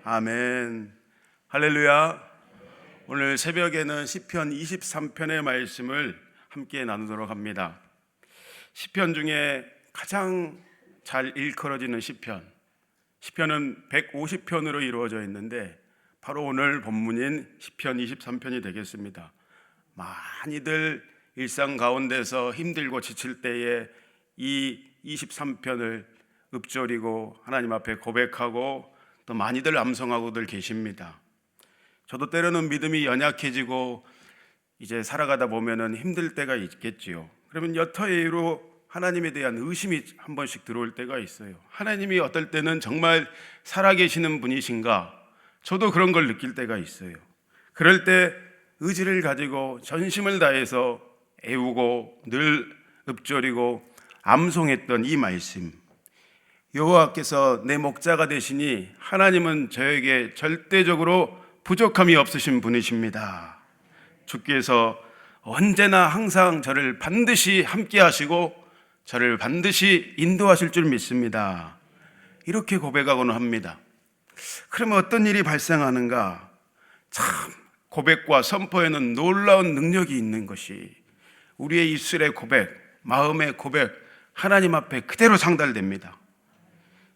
아멘. 할렐루야. 오늘 새벽에는 시편 23편의 말씀을 함께 나누도록 합니다. 시편 중에 가장 잘 일컬어지는 시편은 150편으로 이루어져 있는데 바로 오늘 본문인 시편 23편이 되겠습니다. 많이들 일상 가운데서 힘들고 지칠 때에 이 23편을 읊조리고 하나님 앞에 고백하고 또 많이들 암송하고들 계십니다. 저도 때로는 믿음이 연약해지고 이제 살아가다 보면은 힘들 때가 있겠지요. 그러면 여터이로 하나님에 대한 의심이 한 번씩 들어올 때가 있어요. 하나님이 어떨 때는 정말 살아계시는 분이신가? 저도 그런 걸 느낄 때가 있어요. 그럴 때 의지를 가지고 전심을 다해서 애우고 늘 읊조리고 암송했던 이 말씀, 여호와께서 내 목자가 되시니 하나님은 저에게 절대적으로 부족함이 없으신 분이십니다. 주께서 언제나 항상 저를 반드시 함께 하시고 저를 반드시 인도하실 줄 믿습니다. 이렇게 고백하고는 합니다. 그러면 어떤 일이 발생하는가? 참 고백과 선포에는 놀라운 능력이 있는 것이 우리의 입술의 고백, 마음의 고백, 하나님 앞에 그대로 상달됩니다.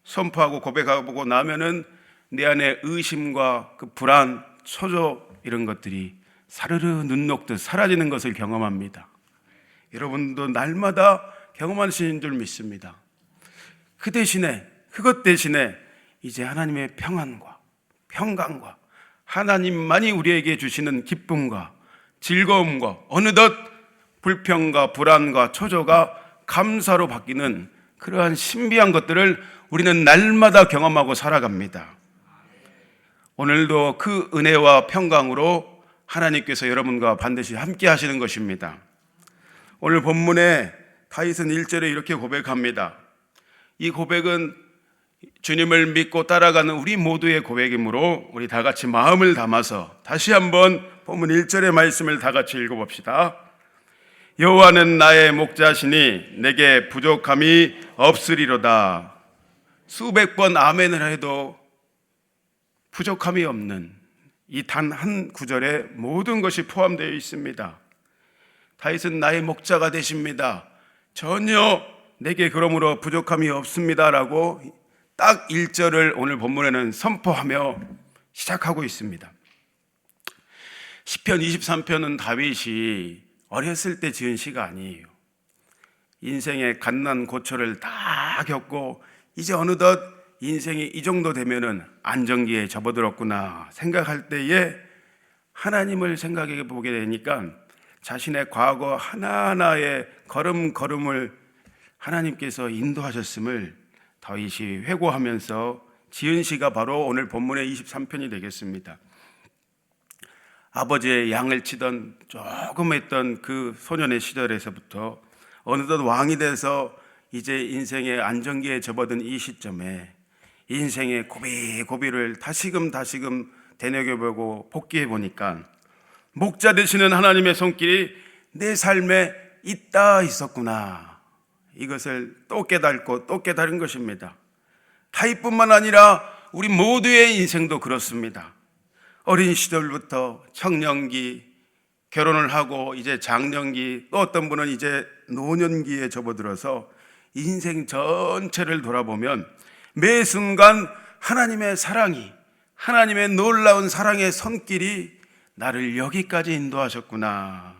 선포하고 고백하고 나면은 내 안에 의심과 그 불안, 초조 이런 것들이 사르르 눈 녹듯 사라지는 것을 경험합니다. 여러분도 날마다 경험하시는 줄 믿습니다. 그것 대신에 이제 하나님의 평안과 평강과 하나님만이 우리에게 주시는 기쁨과 즐거움과 어느덧 불평과 불안과 초조가 감사로 바뀌는 그러한 신비한 것들을 우리는 날마다 경험하고 살아갑니다. 오늘도 그 은혜와 평강으로 하나님께서 여러분과 반드시 함께 하시는 것입니다. 오늘 본문에 다윗은 1절에 이렇게 고백합니다. 이 고백은 주님을 믿고 따라가는 우리 모두의 고백이므로 우리 다 같이 마음을 담아서 다시 한번 본문 1절의 말씀을 다 같이 읽어봅시다. 여호와는 나의 목자시니 내게 부족함이 없으리로다. 수백 번 아멘을 해도 부족함이 없는 이 단 한 구절에 모든 것이 포함되어 있습니다. 다윗은 나의 목자가 되십니다. 전혀 내게 그러므로 부족함이 없습니다라고 딱 1절을 오늘 본문에는 선포하며 시작하고 있습니다. 시편 23편은 다윗이 어렸을 때 지은 시가 아니에요. 인생의 갓난 고초를 다 겪고 이제 어느덧 인생이 이 정도 되면은 안정기에 접어들었구나 생각할 때에 하나님을 생각해 보게 되니까 자신의 과거 하나하나의 걸음걸음을 하나님께서 인도하셨음을 다윗이 회고하면서 지은 시가 바로 오늘 본문의 23편이 되겠습니다. 아버지의 양을 치던 조금 했던 그 소년의 시절에서부터 어느덧 왕이 돼서 이제 인생의 안정기에 접어든 이 시점에 인생의 고비고비를 다시금 되새겨보고 복기해 보니까 목자 되시는 하나님의 손길이 내 삶에 있었구나. 이것을 또 깨닫고 또 깨달은 것입니다. 다윗뿐만 아니라 우리 모두의 인생도 그렇습니다. 어린 시절부터 청년기, 결혼을 하고 이제 장년기, 또 어떤 분은 이제 노년기에 접어들어서 인생 전체를 돌아보면 매 순간 하나님의 사랑이, 하나님의 놀라운 사랑의 손길이 나를 여기까지 인도하셨구나.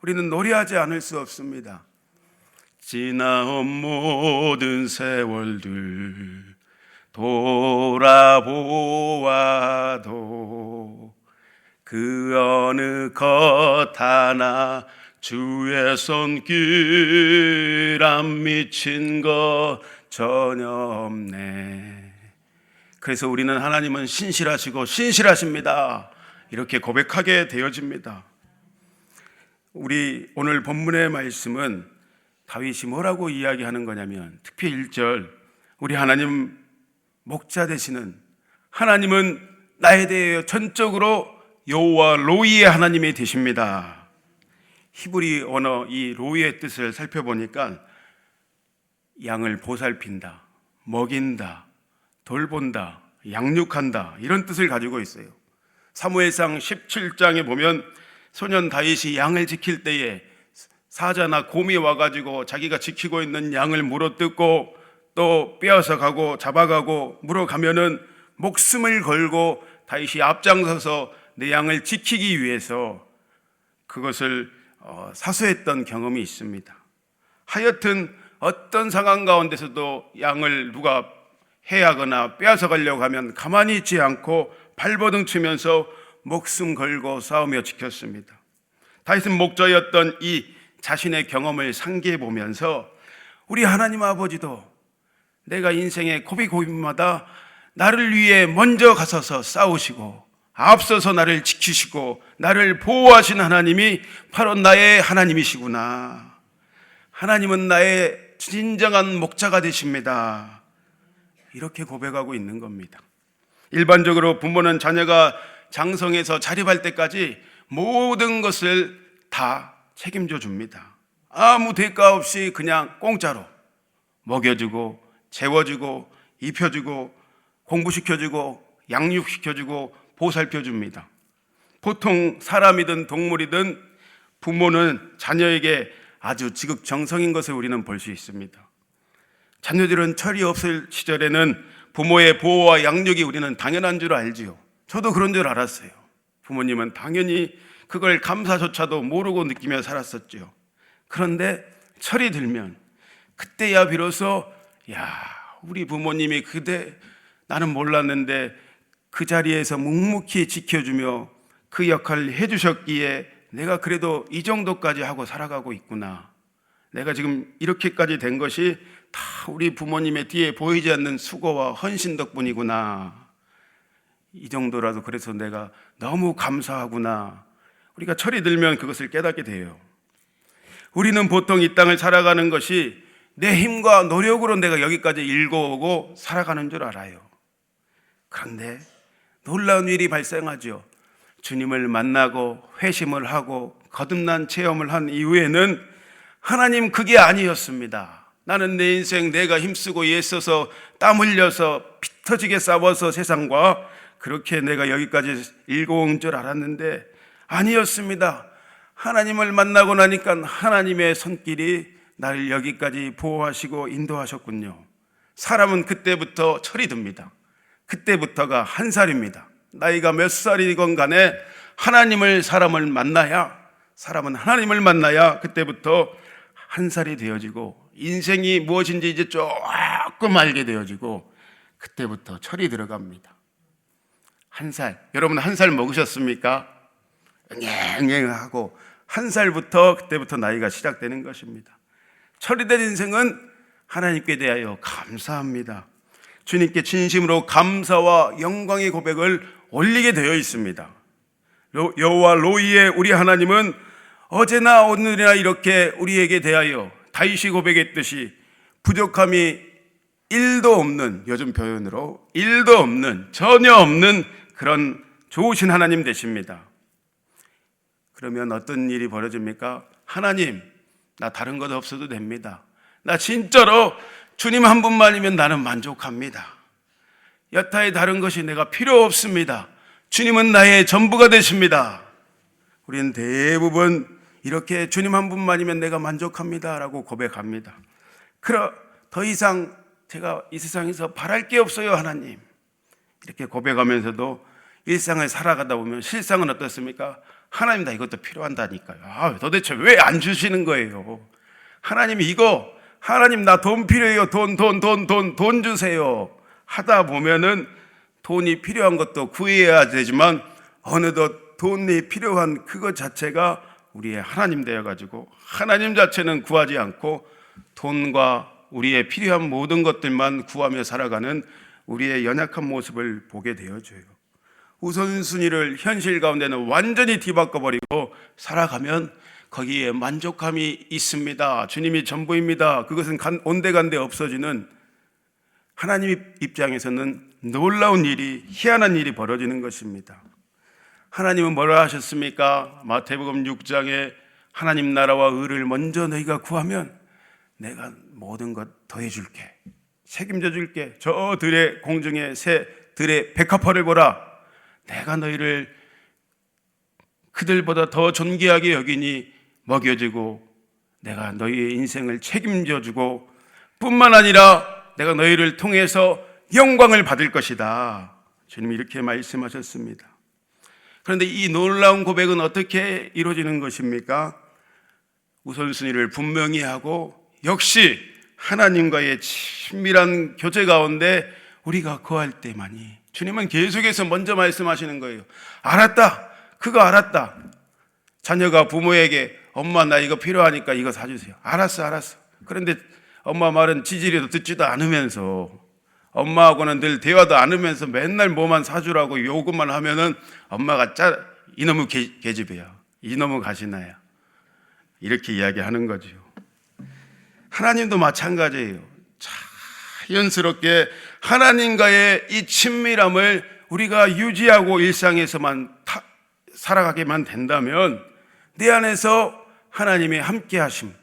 우리는 노래하지 않을 수 없습니다. 지나온 모든 세월들 돌아보아도 그 어느 것 하나 주의 손길 안 미친 것 전혀 없네. 그래서 우리는 하나님은 신실하시고 신실하십니다. 이렇게 고백하게 되어집니다. 우리 오늘 본문의 말씀은 다윗이 뭐라고 이야기하는 거냐면 특히 1절 우리 하나님 목자 되시는 하나님은 나에 대해 전적으로 여호와 로이의 하나님이 되십니다. 히브리 언어 이 로이의 뜻을 살펴보니까 양을 보살핀다, 먹인다, 돌본다 양육한다, 이런 뜻을 가지고 있어요. 사무엘상 17장에 보면 소년 다윗이 양을 지킬 때에 사자나 곰이 와가지고 자기가 지키고 있는 양을 물어뜯고 또 빼앗아 가고 잡아가고 물어가면은 목숨을 걸고 다윗이 앞장서서 내 양을 지키기 위해서 그것을 사수했던 경험이 있습니다. 하여튼 어떤 상황 가운데서도 양을 누가 해하거나 빼앗아 가려고 하면 가만히 있지 않고 발버둥 치면서 목숨 걸고 싸우며 지켰습니다. 다윗은 목자였던 이 자신의 경험을 상기해 보면서 우리 하나님 아버지도 내가 인생의 고비고비마다 나를 위해 먼저 가서서 싸우시고 앞서서 나를 지키시고 나를 보호하신 하나님이 바로 나의 하나님이시구나. 하나님은 나의 진정한 목자가 되십니다. 이렇게 고백하고 있는 겁니다. 일반적으로 부모는 자녀가 장성해서 자립할 때까지 모든 것을 다 책임져 줍니다. 아무 대가 없이 그냥 공짜로 먹여주고 재워주고 입혀주고 공부시켜주고 양육시켜주고 보살펴줍니다. 보통 사람이든 동물이든 부모는 자녀에게 아주 지극정성인 것을 우리는 볼 수 있습니다. 자녀들은 철이 없을 시절에는 부모의 보호와 양육이 우리는 당연한 줄 알지요. 저도 그런 줄 알았어요. 부모님은 당연히 그걸 감사조차도 모르고 느끼며 살았었죠. 그런데 철이 들면 그때야 비로소 우리 부모님이 그때 나는 몰랐는데 그 자리에서 묵묵히 지켜주며 그 역할을 해주셨기에 내가 그래도 이 정도까지 하고 살아가고 있구나. 내가 지금 이렇게까지 된 것이 다 우리 부모님의 뒤에 보이지 않는 수고와 헌신 덕분이구나. 이 정도라도 그래서 내가 너무 감사하구나. 우리가 철이 들면 그것을 깨닫게 돼요. 우리는 보통 이 땅을 살아가는 것이 내 힘과 노력으로 내가 여기까지 일궈오고 살아가는 줄 알아요. 그런데 놀라운 일이 발생하죠. 주님을 만나고 회심을 하고 거듭난 체험을 한 이후에는 하나님 그게 아니었습니다. 나는 내 인생 내가 힘쓰고 애써서 땀 흘려서 피 터지게 싸워서 세상과 그렇게 내가 여기까지 일궈온 줄 알았는데 아니었습니다. 하나님을 만나고 나니까 하나님의 손길이 나를 여기까지 보호하시고 인도하셨군요. 사람은 그때부터 철이 듭니다. 그때부터가 한 살입니다. 나이가 몇 살이건 간에 사람은 하나님을 만나야 그때부터 한 살이 되어지고 인생이 무엇인지 이제 조금 알게 되어지고 그때부터 철이 들어갑니다. 한 살, 여러분 한 살 먹으셨습니까? engeng하고 한 살부터 그때부터 나이가 시작되는 것입니다. 철이 된 인생은 하나님께 대하여 감사합니다. 주님께 진심으로 감사와 영광의 고백을 올리게 되어 있습니다. 여호와 로이의 우리 하나님은 어제나 오늘이나 이렇게 우리에게 대하여 다윗이 고백했듯이 부족함이 1도 없는, 요즘 표현으로 1도 없는, 전혀 없는 그런 좋으신 하나님 되십니다. 그러면 어떤 일이 벌어집니까? 하나님, 나 다른 것 없어도 됩니다. 나 진짜로 주님 한 분만이면 나는 만족합니다. 여타의 다른 것이 내가 필요 없습니다. 주님은 나의 전부가 되십니다. 우리는 대부분 이렇게 주님 한 분만이면 내가 만족합니다 라고 고백합니다. 더 이상 제가 이 세상에서 바랄 게 없어요 하나님. 이렇게 고백하면서도 일상을 살아가다 보면 실상은 어떻습니까? 하나님 나 이것도 필요한다니까요. 도대체 왜 안 주시는 거예요? 하나님 나 돈 필요해요. 돈 주세요. 하다 보면은 돈이 필요한 것도 구해야 되지만 어느덧 돈이 필요한 그것 자체가 우리의 하나님 되어가지고 하나님 자체는 구하지 않고 돈과 우리의 필요한 모든 것들만 구하며 살아가는 우리의 연약한 모습을 보게 되어져요. 우선순위를 현실 가운데는 완전히 뒤바꿔버리고 살아가면 거기에 만족함이 있습니다. 주님이 전부입니다. 그것은 온데간데 없어지는 하나님 입장에서는 놀라운 일이, 희한한 일이 벌어지는 것입니다. 하나님은 뭐라 하셨습니까? 마태복음 6장에 하나님 나라와 의를 먼저 너희가 구하면 내가 모든 것 더해줄게, 책임져 줄게. 저 들의 공중의 새 들의 백합화를 보라. 내가 너희를 그들보다 더 존귀하게 여기니 먹여주고 내가 너희의 인생을 책임져주고 뿐만 아니라 내가 너희를 통해서 영광을 받을 것이다. 주님이 이렇게 말씀하셨습니다. 그런데 이 놀라운 고백은 어떻게 이루어지는 것입니까? 우선순위를 분명히 하고 역시 하나님과의 친밀한 교제 가운데 우리가 거할 때만이, 주님은 계속해서 먼저 말씀하시는 거예요. 알았다. 그거 알았다. 자녀가 부모에게 엄마 나 이거 필요하니까 이거 사주세요. 알았어. 그런데 엄마 말은 지지리도 듣지도 않으면서, 엄마하고는 늘 대화도 않으면서 맨날 뭐만 사주라고 요구만 하면은 엄마가 이놈의 계집애야, 이놈의 가시나야, 이렇게 이야기하는 거죠. 하나님도 마찬가지예요. 자연스럽게 하나님과의 이 친밀함을 우리가 유지하고 일상에서만 살아가게만 된다면 내 안에서 하나님의 함께 하심,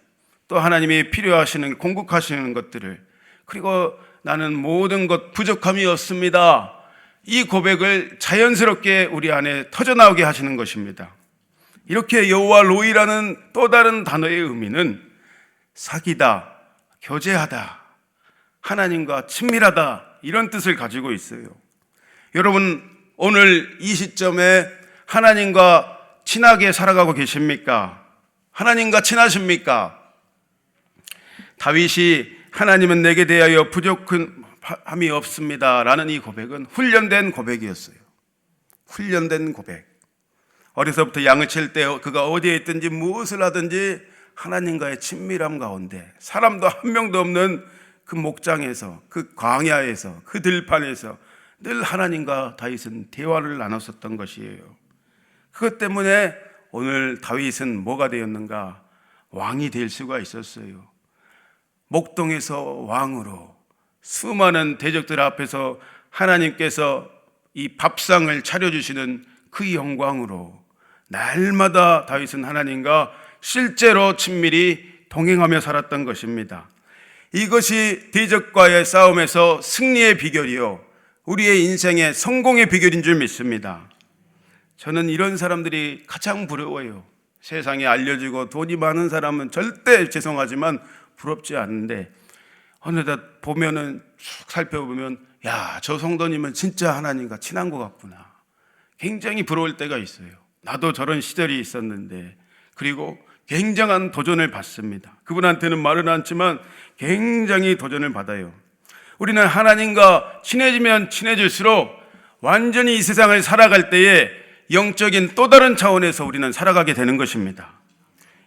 또 하나님이 필요하시는 공급하시는 것들을, 그리고 나는 모든 것 부족함이 없습니다, 이 고백을 자연스럽게 우리 안에 터져나오게 하시는 것입니다. 이렇게 여호와 로이라는 또 다른 단어의 의미는 사귀다, 교제하다, 하나님과 친밀하다, 이런 뜻을 가지고 있어요. 여러분, 오늘 이 시점에 하나님과 친하게 살아가고 계십니까? 하나님과 친하십니까? 다윗이 하나님은 내게 대하여 부족함이 없습니다 라는 이 고백은 훈련된 고백이었어요. 훈련된 고백. 어려서부터 양을 칠 때 그가 어디에 있든지 무엇을 하든지 하나님과의 친밀함 가운데, 사람도 한 명도 없는 그 목장에서, 그 광야에서, 그 들판에서 늘 하나님과 다윗은 대화를 나눴었던 것이에요. 그것 때문에 오늘 다윗은 뭐가 되었는가? 왕이 될 수가 있었어요. 목동에서 왕으로 수많은 대적들 앞에서 하나님께서 이 밥상을 차려주시는 그 영광으로 날마다 다윗은 하나님과 실제로 친밀히 동행하며 살았던 것입니다. 이것이 대적과의 싸움에서 승리의 비결이요, 우리의 인생의 성공의 비결인 줄 믿습니다. 저는 이런 사람들이 가장 부러워요. 세상에 알려지고 돈이 많은 사람은 절대, 죄송하지만 부럽지 않은데, 어느덧 보면은 쭉 살펴보면 야, 저 성도님은 진짜 하나님과 친한 것 같구나, 굉장히 부러울 때가 있어요. 나도 저런 시절이 있었는데. 그리고 굉장한 도전을 받습니다. 그분한테는 말은 않지만 굉장히 도전을 받아요. 우리는 하나님과 친해지면 친해질수록 완전히 이 세상을 살아갈 때에 영적인 또 다른 차원에서 우리는 살아가게 되는 것입니다.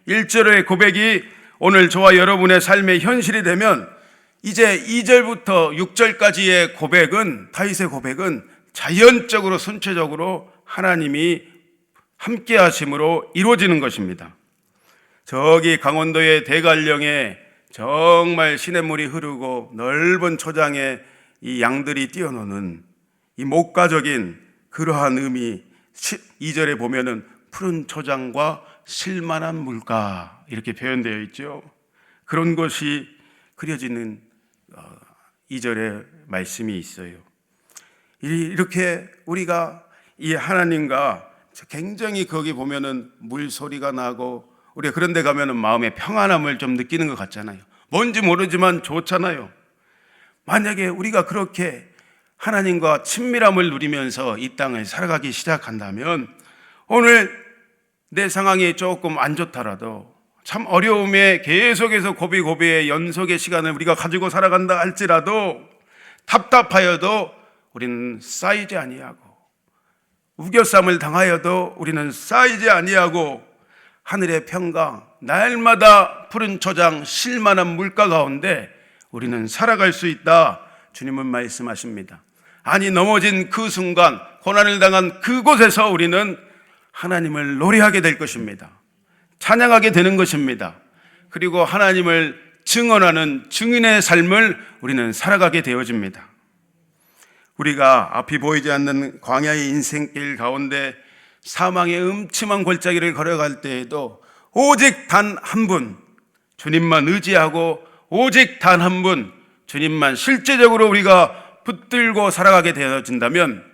1절의 고백이 오늘 저와 여러분의 삶의 현실이 되면 이제 2절부터 6절까지의 고백은, 다윗의 고백은 자연적으로 선체적으로 하나님이 함께 하심으로 이루어지는 것입니다. 저기 강원도의 대관령에 정말 시냇물이 흐르고 넓은 초장에 이 양들이 뛰어노는 이 목가적인 그러한 의미, 2절에 보면은 푸른 초장과 실만한 물가, 이렇게 표현되어 있죠. 그런 것이 그려지는 2절의 말씀이 있어요. 이렇게 우리가 이 하나님과 굉장히, 거기 보면은 물소리가 나고, 우리가 그런 데 가면은 마음의 평안함을 좀 느끼는 것 같잖아요. 뭔지 모르지만 좋잖아요. 만약에 우리가 그렇게 하나님과 친밀함을 누리면서 이 땅을 살아가기 시작한다면, 오늘 내 상황이 조금 안 좋더라도, 참 어려움에 계속해서 고비고비의 연속의 시간을 우리가 가지고 살아간다 할지라도, 답답하여도 우리는 쌓이지 아니하고, 우겨쌈을 당하여도 우리는 쌓이지 아니하고, 하늘의 평강, 날마다 푸른 초장, 실만한 물가 가운데 우리는 살아갈 수 있다, 주님은 말씀하십니다. 아니, 넘어진 그 순간, 고난을 당한 그곳에서 우리는 하나님을 노래하게 될 것입니다. 찬양하게 되는 것입니다. 그리고 하나님을 증언하는 증인의 삶을 우리는 살아가게 되어집니다. 우리가 앞이 보이지 않는 광야의 인생길 가운데 사망의 음침한 골짜기를 걸어갈 때에도 오직 단 한 분, 주님만 의지하고 오직 단 한 분, 주님만 실제적으로 우리가 붙들고 살아가게 되어진다면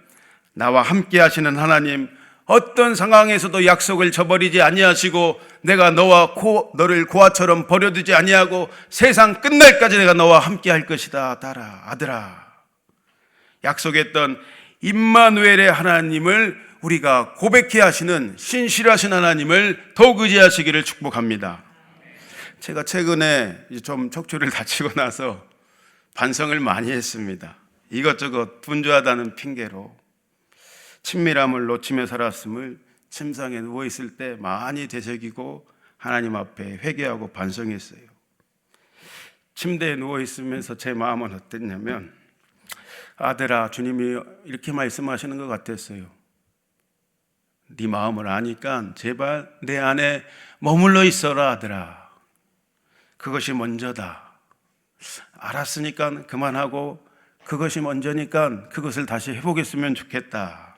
나와 함께 하시는 하나님, 어떤 상황에서도 약속을 저버리지 아니하시고 내가 너를 고아처럼 버려두지 아니하고 세상 끝날까지 내가 너와 함께 할 것이다. 딸아, 아들아. 약속했던 임마누엘의 하나님을 우리가 고백해야 하시는 신실하신 하나님을 더욱 의지하시기를 축복합니다. 제가 최근에 좀 척추를 다치고 나서 반성을 많이 했습니다. 이것저것 분주하다는 핑계로 친밀함을 놓치며 살았음을 침상에 누워있을 때 많이 되새기고 하나님 앞에 회개하고 반성했어요. 침대에 누워있으면서 제 마음은 어땠냐면, 아들아, 주님이 이렇게 말씀하시는 것 같았어요. 네 마음을 아니까 제발 내 안에 머물러 있어라, 아들아. 그것이 먼저다. 알았으니까 그만하고 그것이 먼저니까 그것을 다시 해보겠으면 좋겠다.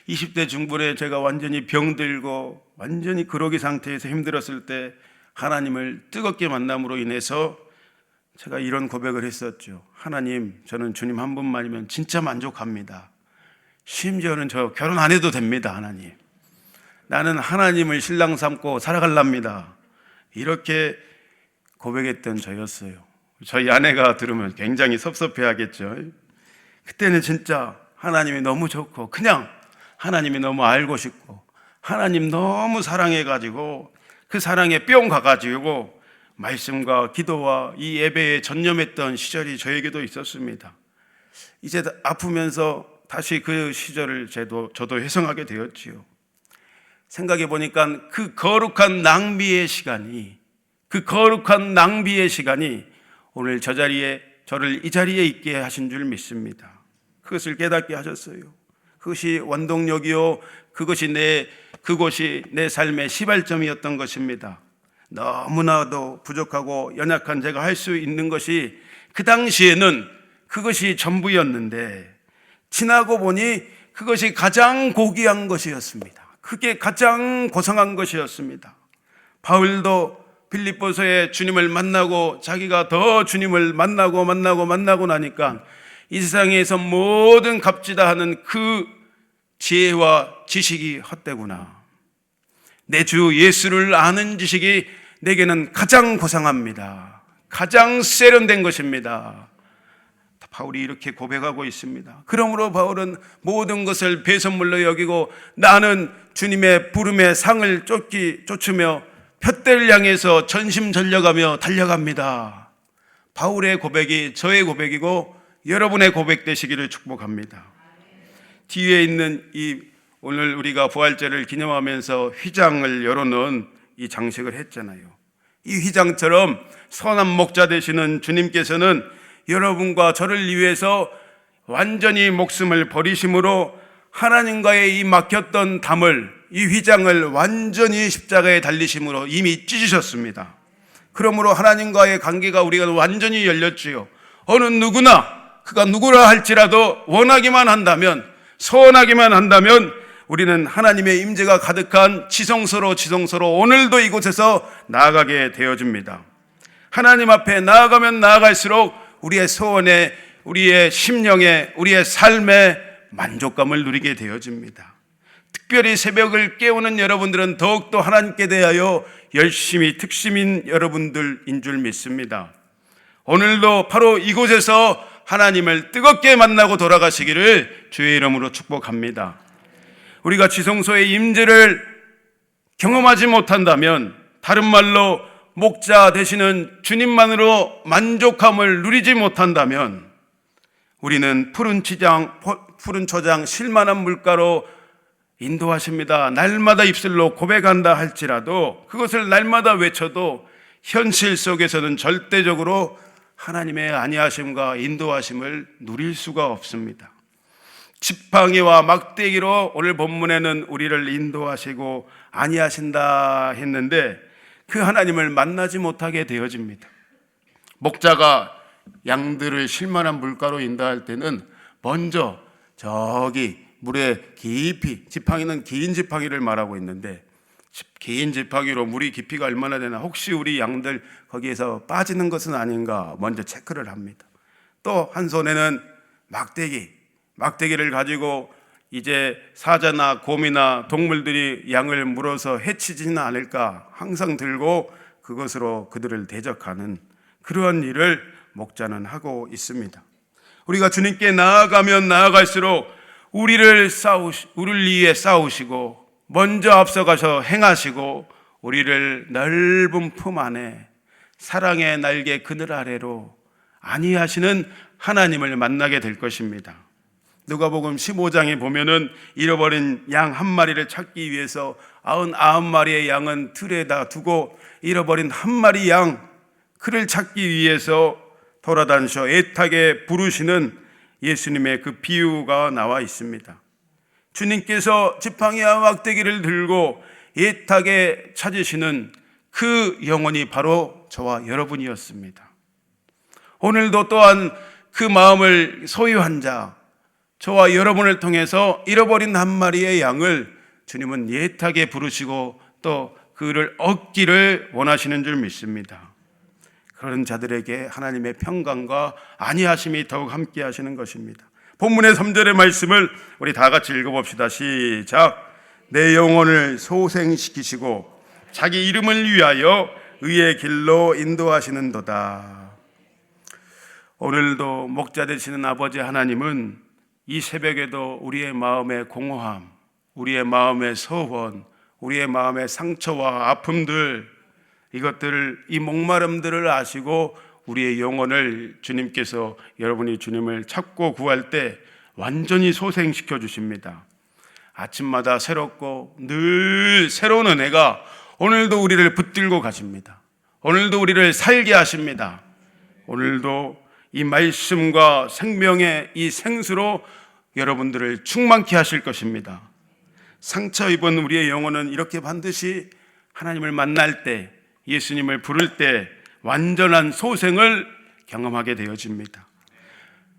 20대 중반에 제가 완전히 병들고 완전히 그러기 상태에서 힘들었을 때 하나님을 뜨겁게 만남으로 인해서 제가 이런 고백을 했었죠. 하나님, 저는 주님 한 분만이면 진짜 만족합니다. 심지어는 저 결혼 안 해도 됩니다. 하나님, 나는 하나님을 신랑 삼고 살아갈랍니다. 이렇게 고백했던 저였어요. 저희 아내가 들으면 굉장히 섭섭해하겠죠. 그때는 진짜 하나님이 너무 좋고 그냥 하나님이 너무 알고 싶고 하나님 너무 사랑해가지고 그 사랑에 뿅 가가지고 말씀과 기도와 이 예배에 전념했던 시절이 저에게도 있었습니다. 이제 아프면서 다시 그 시절을 저도 회상하게 되었지요. 생각해 보니까 그 거룩한 낭비의 시간이 오늘 저를 이 자리에 있게 하신 줄 믿습니다. 그것을 깨닫게 하셨어요. 그것이 원동력이요, 그것이 내 삶의 시발점이었던 것입니다. 너무나도 부족하고 연약한 제가 할 수 있는 것이 그 당시에는 그것이 전부였는데, 지나고 보니 그것이 가장 고귀한 것이었습니다. 그게 가장 고상한 것이었습니다. 바울도 빌립보서에 주님을 만나고 자기가 더 주님을 만나고 나니까 이 세상에서 모든 값지다 하는 그 지혜와 지식이 헛되구나. 내 주 예수를 아는 지식이 내게는 가장 고상합니다. 가장 세련된 것입니다. 바울이 이렇게 고백하고 있습니다. 그러므로 바울은 모든 것을 배선물로 여기고 나는 주님의 부름의 상을 쫓으며 푯대를 향해서 전심전력하며 달려갑니다. 바울의 고백이 저의 고백이고 여러분의 고백 되시기를 축복합니다. 뒤에 있는 오늘 우리가 부활절을 기념하면서 휘장을 열어놓은 이 장식을 했잖아요. 이 휘장처럼 선한 목자 되시는 주님께서는 여러분과 저를 위해서 완전히 목숨을 버리심으로 하나님과의 이 막혔던 담을, 이 휘장을 완전히 십자가에 달리심으로 이미 찢으셨습니다. 그러므로 하나님과의 관계가 우리가 완전히 열렸지요. 어느 누구나 그가 누구라 할지라도 원하기만 한다면, 소원하기만 한다면 우리는 하나님의 임재가 가득한 지성소로 오늘도 이곳에서 나아가게 되어집니다. 하나님 앞에 나아가면 나아갈수록 우리의 소원에, 우리의 심령에, 우리의 삶에 만족감을 누리게 되어집니다. 특별히 새벽을 깨우는 여러분들은 더욱더 하나님께 대하여 열심히 특심인 여러분들인 줄 믿습니다. 오늘도 바로 이곳에서 하나님을 뜨겁게 만나고 돌아가시기를 주의 이름으로 축복합니다. 우리가 지성소의 임재를 경험하지 못한다면, 다른 말로 목자 되시는 주님만으로 만족함을 누리지 못한다면, 우리는 푸른 초장 실만한 물가로 인도하십니다, 날마다 입술로 고백한다 할지라도, 그것을 날마다 외쳐도 현실 속에서는 절대적으로 하나님의 안위하심과 인도하심을 누릴 수가 없습니다. 지팡이와 막대기로 오늘 본문에는 우리를 인도하시고 안위하신다 했는데 그 하나님을 만나지 못하게 되어집니다. 목자가 양들을 실만한 물가로 인도할 때는 먼저 저기 물에 깊이, 지팡이는 긴 지팡이를 말하고 있는데 긴 지팡이로 물이 깊이가 얼마나 되나, 혹시 우리 양들 거기에서 빠지는 것은 아닌가 먼저 체크를 합니다. 또 한 손에는 막대기를 가지고 이제 사자나 곰이나 동물들이 양을 물어서 해치지는 않을까 항상 들고 그것으로 그들을 대적하는 그러한 일을 목자는 하고 있습니다. 우리가 주님께 나아가면 나아갈수록 우리를 위해 싸우시고 먼저 앞서가서 행하시고 우리를 넓은 품 안에 사랑의 날개 그늘 아래로 안위하시는 하나님을 만나게 될 것입니다. 누가복음 15장에 보면은 잃어버린 양 한 마리를 찾기 위해서 99마리의 양은 틀에다 두고 잃어버린 한 마리 양 그를 찾기 위해서 돌아다니셔 애타게 부르시는 예수님의 그 비유가 나와 있습니다. 주님께서 지팡이와 막대기를 들고 애타게 찾으시는 그 영혼이 바로 저와 여러분이었습니다. 오늘도 또한 그 마음을 소유한 자, 저와 여러분을 통해서 잃어버린 한 마리의 양을 주님은 애타게 부르시고 또 그를 얻기를 원하시는 줄 믿습니다. 그런 자들에게 하나님의 평강과 안위하심이 더욱 함께 하시는 것입니다. 본문의 3절의 말씀을 우리 다 같이 읽어봅시다. 시작. 내 영혼을 소생시키시고 자기 이름을 위하여 의의 길로 인도하시는도다. 오늘도 목자 되시는 아버지 하나님은 이 새벽에도 우리의 마음의 공허함, 우리의 마음의 서원, 우리의 마음의 상처와 아픔들, 이것들을, 이 목마름들을 아시고 우리의 영혼을 주님께서, 여러분이 주님을 찾고 구할 때 완전히 소생시켜 주십니다. 아침마다 새롭고 늘 새로운 은혜가 오늘도 우리를 붙들고 가십니다. 오늘도 우리를 살게 하십니다. 오늘도 이 말씀과 생명의 이 생수로 여러분들을 충만케 하실 것입니다. 상처 입은 우리의 영혼은 이렇게 반드시 하나님을 만날 때, 예수님을 부를 때 완전한 소생을 경험하게 되어집니다.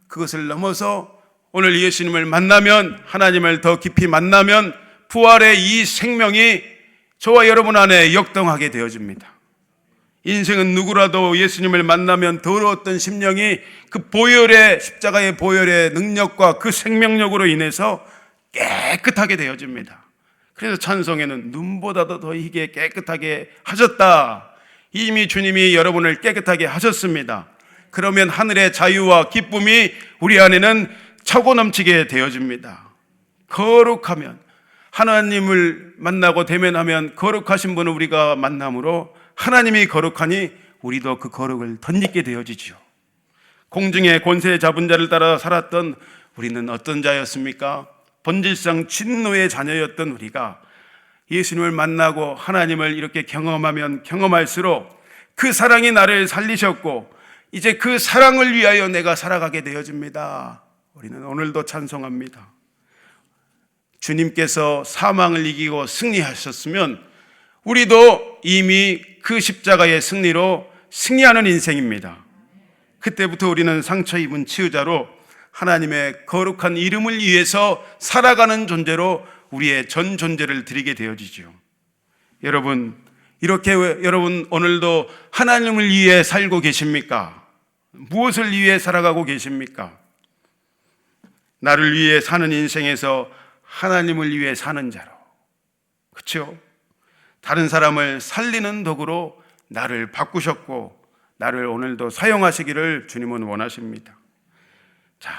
그것을 넘어서 오늘 예수님을 만나면, 하나님을 더 깊이 만나면 부활의 이 생명이 저와 여러분 안에 역동하게 되어집니다. 인생은 누구라도 예수님을 만나면 더러웠던 심령이 그 보혈의, 십자가의 보혈의 능력과 그 생명력으로 인해서 깨끗하게 되어집니다. 그래서 찬송에는 눈보다도 더 희게 깨끗하게 하셨다. 이미 주님이 여러분을 깨끗하게 하셨습니다. 그러면 하늘의 자유와 기쁨이 우리 안에는 차고 넘치게 되어집니다. 거룩하면, 하나님을 만나고 대면하면 거룩하신 분을 우리가 만남으로 하나님이 거룩하니 우리도 그 거룩을 덧입게 되어지죠. 공중의 권세 잡은 자를 따라 살았던 우리는 어떤 자였습니까? 본질상 진노의 자녀였던 우리가 예수님을 만나고 하나님을 이렇게 경험하면 경험할수록 그 사랑이 나를 살리셨고 이제 그 사랑을 위하여 내가 살아가게 되어집니다. 우리는 오늘도 찬송합니다. 주님께서 사망을 이기고 승리하셨으면 우리도 이미 그 십자가의 승리로 승리하는 인생입니다. 그때부터 우리는 상처 입은 치유자로 하나님의 거룩한 이름을 위해서 살아가는 존재로 우리의 전 존재를 드리게 되어지죠. 여러분, 이렇게 여러분 오늘도 하나님을 위해 살고 계십니까? 무엇을 위해 살아가고 계십니까? 나를 위해 사는 인생에서 하나님을 위해 사는 자로, 그렇죠? 다른 사람을 살리는 도구로 나를 바꾸셨고 나를 오늘도 사용하시기를 주님은 원하십니다. 자,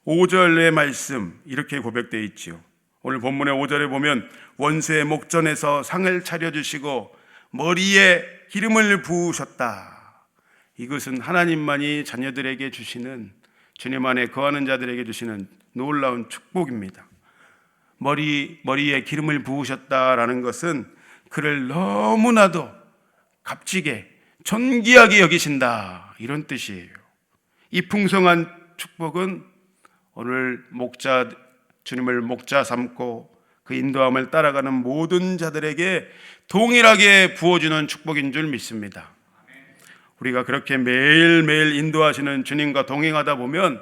5절의 말씀 이렇게 고백되어 있지요. 오늘 본문의 5절에 보면 원수의 목전에서 상을 차려주시고 머리에 기름을 부으셨다. 이것은 하나님만이 자녀들에게 주시는, 주님 안에 거하는 자들에게 주시는 놀라운 축복입니다. 머리에 기름을 부으셨다라는 것은 그를 너무나도 값지게 존귀하게 여기신다, 이런 뜻이에요. 이 풍성한 축복은 오늘 주님을 목자 삼고 그 인도함을 따라가는 모든 자들에게 동일하게 부어주는 축복인 줄 믿습니다. 우리가 그렇게 매일매일 인도하시는 주님과 동행하다 보면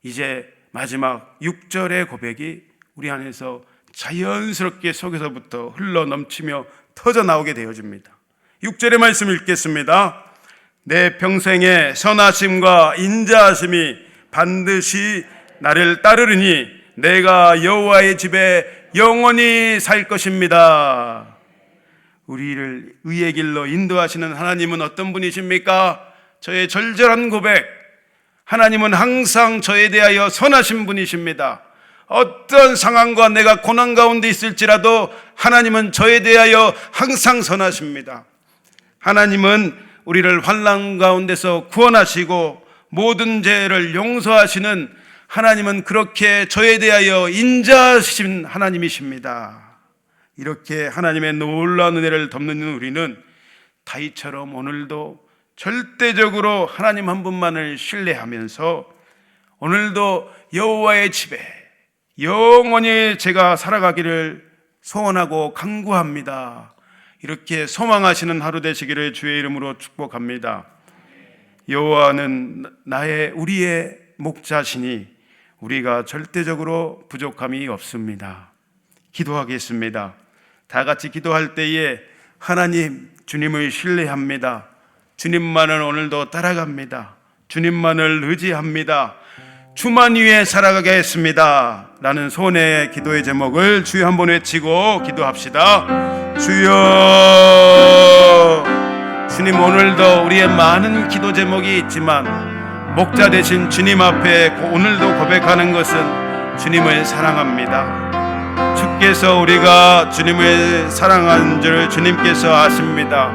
이제 마지막 6절의 고백이 우리 안에서 자연스럽게 속에서부터 흘러 넘치며 터져 나오게 되어집니다. 6절의 말씀 읽겠습니다. 내 평생의 선하심과 인자하심이 반드시 나를 따르리니 내가 여호와의 집에 영원히 살 것입니다. 우리를 의의 길로 인도하시는 하나님은 어떤 분이십니까? 저의 절절한 고백, 하나님은 항상 저에 대하여 선하신 분이십니다. 어떤 상황과 내가 고난 가운데 있을지라도 하나님은 저에 대하여 항상 선하십니다. 하나님은 우리를 환난 가운데서 구원하시고 모든 죄를 용서하시는 하나님은 그렇게 저에 대하여 인자하신 하나님이십니다. 이렇게 하나님의 놀라운 은혜를 덮는 우리는 다윗처럼 오늘도 절대적으로 하나님 한 분만을 신뢰하면서 오늘도 여호와의 집에 영원히 제가 살아가기를 소원하고 간구합니다. 이렇게 소망하시는 하루 되시기를 주의 이름으로 축복합니다. 여호와는 우리의 목자시니 우리가 절대적으로 부족함이 없습니다. 기도하겠습니다. 다 같이 기도할 때에 하나님, 주님을 신뢰합니다. 주님만을 오늘도 따라갑니다. 주님만을 의지합니다. 주만 위에 살아가겠습니다 라는 소원의 기도의 제목을 주여 한번 외치고 기도합시다. 주여, 주님, 오늘도 우리의 많은 기도 제목이 있지만 목자 되신 주님 앞에 오늘도 고백하는 것은 주님을 사랑합니다. 주께서 우리가 주님을 사랑하는 줄 주님께서 아십니다.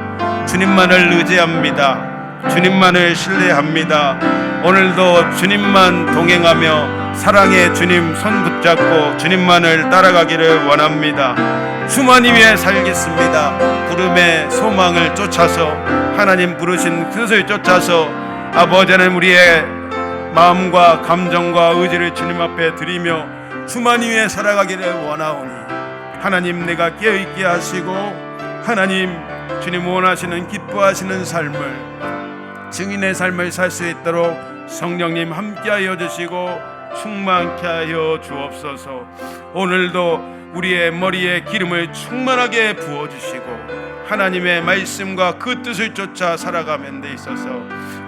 주님만을 의지합니다. 주님만을 신뢰합니다. 오늘도 주님만 동행하며 사랑의 주님 손 붙잡고 주님만을 따라가기를 원합니다. 주만 위에 살겠습니다. 부름의 소망을 쫓아서 하나님 부르신 뜻을 쫓아서 아버지 하나님, 우리의 마음과 감정과 의지를 주님 앞에 드리며 주만 위에 살아가기를 원하오니 하나님, 내가 깨어있게 하시고 하나님, 주님 원하시는 기뻐하시는 삶을, 증인의 삶을 살 수 있도록 성령님 함께하여 주시고 충만케 하여 주옵소서. 오늘도 우리의 머리에 기름을 충만하게 부어주시고 하나님의 말씀과 그 뜻을 쫓아 살아가는 데 있어서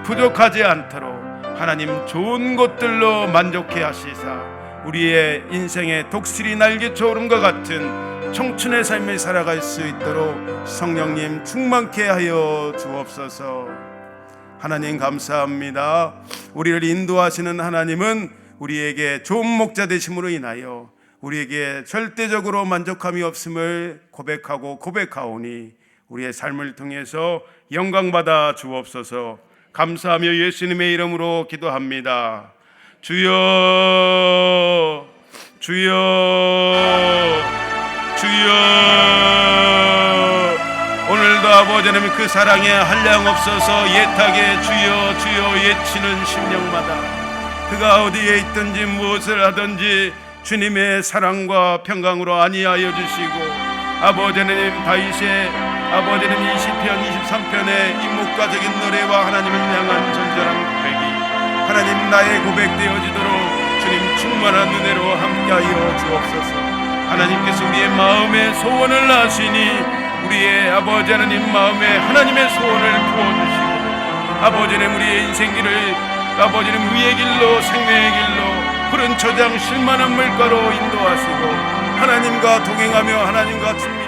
부족하지 않도록 하나님 좋은 것들로 만족해 하시사 우리의 인생의 독수리 날개처럼과 같은 청춘의 삶을 살아갈 수 있도록 성령님 충만케 하여 주옵소서. 하나님 감사합니다. 우리를 인도하시는 하나님은 우리에게 좋은 목자 되심으로 인하여 우리에게 절대적으로 만족함이 없음을 고백하고 고백하오니 우리의 삶을 통해서 영광받아 주옵소서. 감사하며 예수님의 이름으로 기도합니다. 주여, 주여, 주여. 오늘도 아버지 하나님 그 사랑에 한량없어서 애타게 주여 주여 외치는 심령마다 그가 어디에 있든지 무엇을 하든지 주님의 사랑과 평강으로 안위하여 주시고 아버지 하나님, 다윗의 아버지 하나님 20편 23편의 인목가적인 노래와 하나님을 향한 절절한 고백이 하나님 나의 고백되어지도록 주님 충만한 은혜로 함께하여 주옵소서. 하나님께서 우리의 마음의 소원을 아시니 우리의 아버지 하나님 마음에 하나님의 소원을 부어주시고 아버지 하나님 우리의 인생길을 아버지 하나님 의의 길로 생명의 길로 푸른 초장 실만한 물가로 인도하시고 하나님과 동행하며 하나님과 친밀